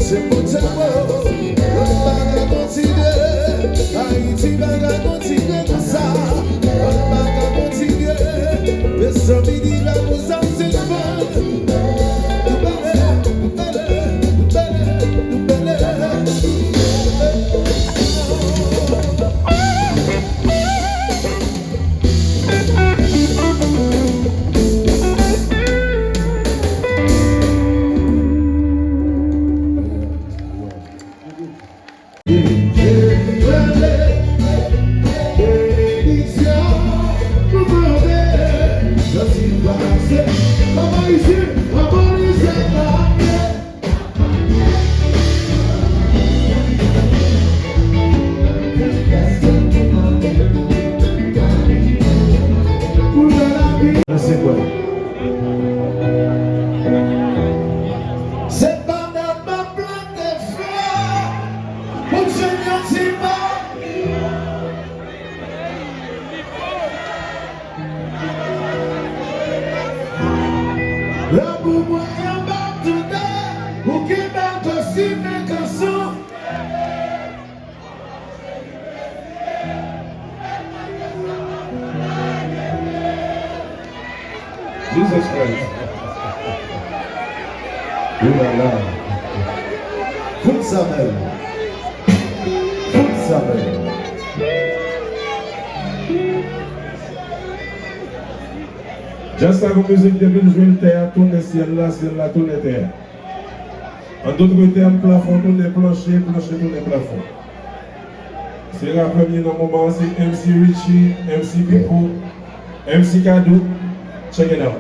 C'est pour ta mort. On va continuer. Haïti va continuer comme ça. On va continuer. Mais sans midi, la nous en c'est Jesus Christ. Oulala. Fout sa belle. Fout sa belle. Just avant musique depuis le jour terre, tourne ciel là, tourne terre. En d'autres termes, plafond, tourne plancher, tourne plafond. C'est la première dans le moment, c'est MC Richie, MC Pico, MC Kadou. Check it out.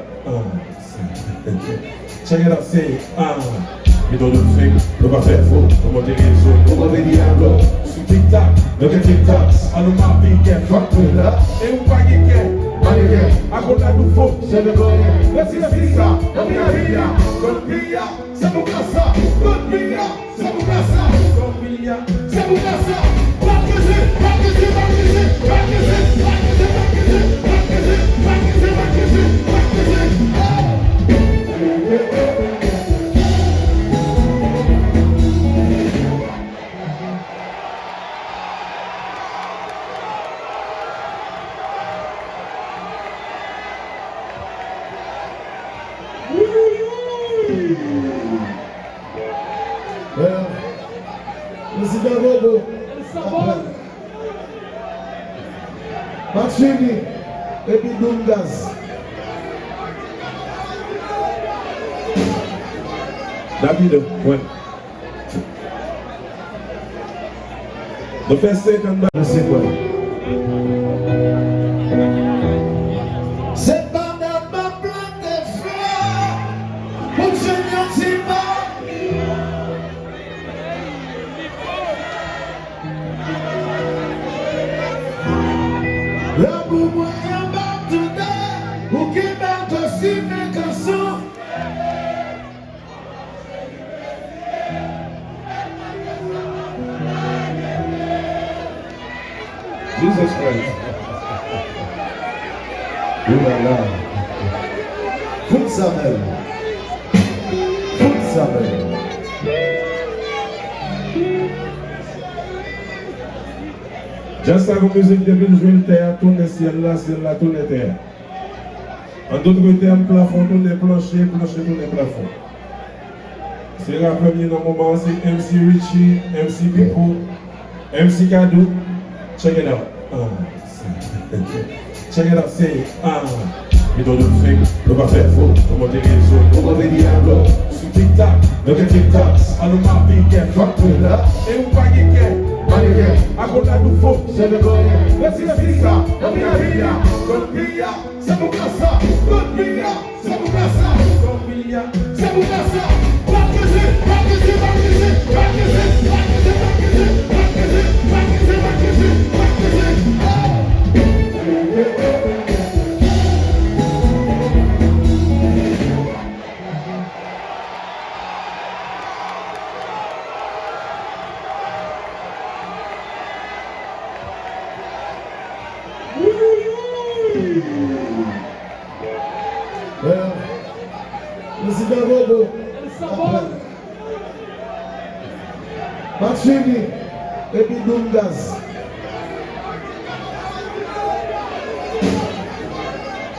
Check it out, say we don't do fake, no va faire faux. On monte les réseaux, on va les diablos. Sur TikTok, look at TikTok. On nous m'a piqué, fuck tout là. Et on va gagner. A conta do fogo, c'est le goût. Laisse la fica, on vient à Villa. Golpilla, c'est mon casa. Golpilla, c'est mon casa. Golpilla, c'est mon casa. Machini, Epidungas. David, ouais. The first second, c'est quoi? C'est pas dans ma plaque de fleurs pour que je n'y pas. La boum est en bas tout d'un, ou qui m'a aussi mes cançons. Jesus Christ. Oulala. Fout sa belle. Fout sa belle. Just avant musique depuis le jour terre, tourne ciel là, tourne terre. En d'autres termes, plafond, tourne plancher, tourne plafond. C'est la première dans le moment, c'est MC Richie, MC Pico, MC Kadou. Check it out. Check it out, say we don't do fake, no va faire faux. On monte les réseaux, on va les diablos. Sur TikTok, look at TikTok. On nous m'a piqué, fuck tout là. Et on va gagner. A conta do fogo, c'est le goût. Laisse la fica, on vient à Villa. Golpilla, c'est mon casa. Golpilla, c'est mon casa. Golpilla, c'est mon casa. Maxini, Ebi Dungas.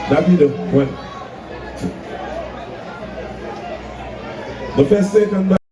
David, when the first second